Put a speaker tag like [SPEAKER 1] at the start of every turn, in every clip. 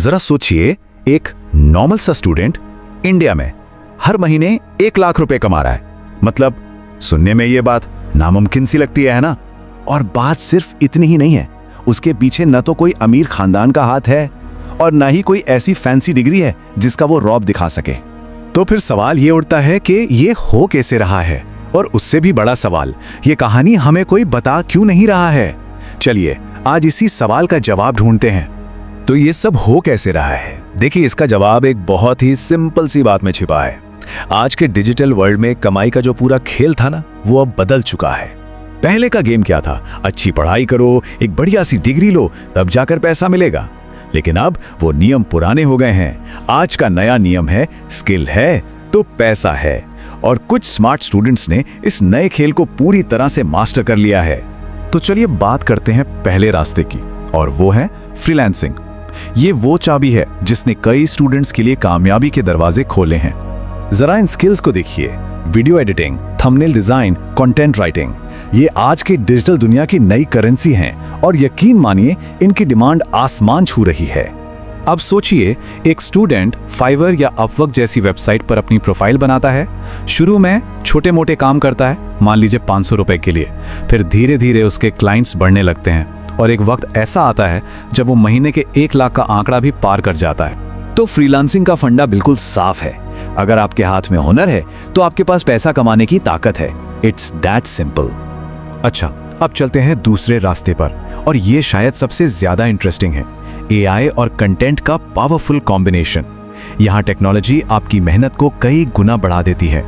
[SPEAKER 1] जरा सोचिए, एक नॉर्मल सा स्टूडेंट इंडिया में हर महीने 1 लाख रुपए कमा रहा है। मतलब सुनने में ये बात नामुमकिन सी लगती है ना? और बात सिर्फ इतनी ही नहीं है, उसके पीछे न तो कोई अमीर खानदान का हाथ है और न ही कोई ऐसी फैंसी डिग्री है जिसका वो रौब दिखा सके। तो फिर सवाल ये उठता है कि ये हो कैसे रहा है? और उससे भी बड़ा सवाल, ये कहानी हमें कोई बता क्यों नहीं रहा है? चलिए आज इसी सवाल का जवाब ढूंढते हैं। तो ये सब हो कैसे रहा है? देखिए, इसका जवाब एक बहुत ही सिंपल सी बात में छिपा है। आज के डिजिटल वर्ल्ड में कमाई का जो पूरा खेल था ना, वो अब बदल चुका है। पहले का गेम क्या था? अच्छी पढ़ाई करो, एक बढ़िया सी डिग्री लो, तब जाकर पैसा मिलेगा। लेकिन अब वो नियम पुराने हो गए हैं। आज का नया नियम है, स्किल है तो पैसा है। और कुछ स्मार्ट स्टूडेंट्स ने इस नए खेल को पूरी तरह से मास्टर कर लिया है। तो चलिए बात करते हैं पहले रास्ते की, और वो है फ्रीलांसिंग। ये वो चाबी है जिसने कई स्टूडेंट्स के लिए कामयाबी के दरवाजे खोले हैं। जरा इन स्किल्स को देखिए, video editing, thumbnail design, content writing, ये आज की डिजिटल दुनिया की नई करेंसी हैं और यकीन मानिए इनकी डिमांड आसमान छू रही है। अब सोचिए, एक स्टूडेंट फाइवर या अपवर्क जैसी वेबसाइट पर अपनी प्रोफाइल बनाता है। शुरू में छोटे मोटे काम करता है, मान लीजिए 500 रुपए के लिए। फिर धीरे धीरे उसके क्लाइंट्स बढ़ने लगते हैं और एक वक्त ऐसा आता है जब वो महीने के 1 लाख का आंकड़ा भी पार कर जाता है। तो फ्रीलांसिंग का फंडा बिल्कुल साफ है। अगर आपके हाथ में हुनर है तो आपके पास पैसा कमाने की ताकत है। It's that simple. अच्छा, अब चलते हैं दूसरे रास्ते पर, और ये शायद सबसे ज्यादा इंटरेस्टिंग है। एआई और कंटेंट का पावरफुल कॉम्बिनेशन। यहाँ टेक्नोलॉजी आपकी मेहनत को कई गुना बढ़ा देती है।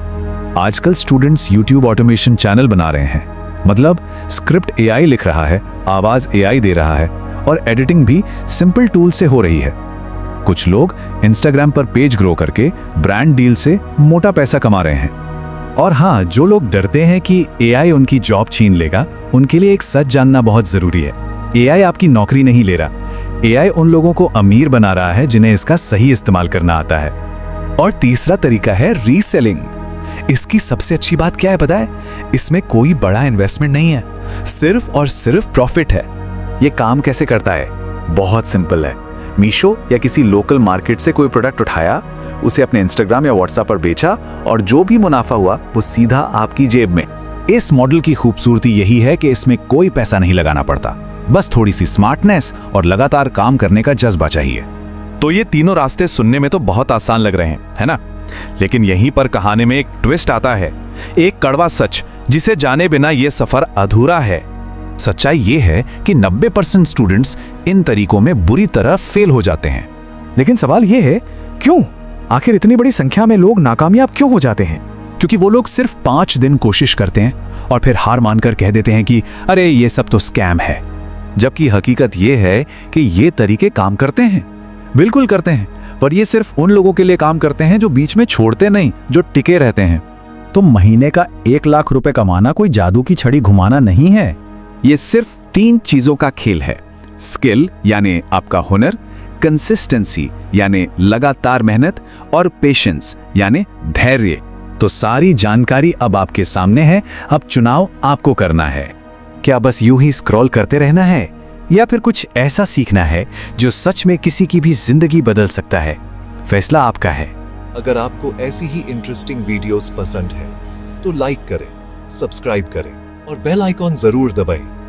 [SPEAKER 1] आजकल स्टूडेंट्स यूट्यूब ऑटोमेशन चैनल बना रहे हैं। मतलब स्क्रिप्ट एआई लिख रहा है, आवाज एआई दे रहा है, और एडिटिंग भी सिंपल टूल से हो रही है। कुछ लोग इंस्टाग्राम पर पेज ग्रो करके ब्रांड डील से मोटा पैसा कमा रहे हैं। और हाँ, जो लोग डरते हैं कि एआई उनकी जॉब छीन लेगा, उनके लिए एक सच जानना बहुत जरूरी है। एआई आपकी नौकरी नहीं ले रहा। एआई उन लोगों को अमीर बना रहा है जिन्हें इसका सही इस्तेमाल करना आता है। और तीसरा तरीका है रीसेलिंग। इसकी सबसे अच्छी बात क्या है पता है? इसमें कोई बड़ा इन्वेस्टमेंट नहीं है, सिर्फ और सिर्फ प्रॉफिट है। ये काम कैसे करता है? बहुत सिंपल है। मीशो या किसी लोकल मार्केट से कोई प्रोडक्ट उठाया, उसे अपने इंस्टाग्राम या व्हाट्सएप पर बेचा, और जो भी मुनाफा हुआ वो सीधा आपकी जेब में। इस मॉडल की खूबसूरती यही है कि इसमें कोई पैसा नहीं लगाना पड़ता, बस थोड़ी सी स्मार्टनेस और लगातार काम करने का जज्बा चाहिए। तो ये तीनों रास्ते सुनने में तो बहुत आसान लग रहे हैं, है ना? लेकिन यहीं पर कहानी में एक ट्विस्ट आता है, एक कड़वा सच जिसे जाने बिना ये सफर अधूरा है। सच्चाई ये है कि 90% स्टूडेंट्स इन तरीकों में बुरी तरह फेल हो जाते हैं।
[SPEAKER 2] लेकिन सवाल ये है, क्यों? आखिर इतनी बड़ी संख्या में लोग नाकामयाब क्यों हो जाते हैं?
[SPEAKER 1] क्योंकि वो लोग सिर्फ 5 दिन कोशिश करते हैं और फिर हार मानकर कह देते हैं कि अरे ये सब तो स्कैम है। जबकि हकीकत ये है कि ये तरीके काम करते हैं, बिल्कुल करते हैं, पर ये सिर्फ उन लोगों के लिए काम करते हैं जो बीच में छोड़ते नहीं, जो टिके रहते हैं।
[SPEAKER 2] तो महीने का 1 लाख रुपए कमाना कोई जादू की छड़ी घुमाना नहीं है।
[SPEAKER 1] ये सिर्फ 3 चीजों का खेल है। स्किल यानी आपका हुनर, कंसिस्टेंसी यानी लगातार मेहनत, और पेशेंस यानी धैर्य। तो सारी जानकारी अब आपके सामने है। अब चुनाव आपको करना है। क्या बस यूं ही स्क्रॉल करते रहना है, या फिर कुछ ऐसा सीखना है जो सच में किसी की भी जिंदगी बदल सकता है? फैसला आपका है।
[SPEAKER 3] अगर आपको ऐसी ही इंटरेस्टिंग वीडियोस पसंद है तो लाइक करें, सब्सक्राइब करें और बेल आइकॉन जरूर दबाएं।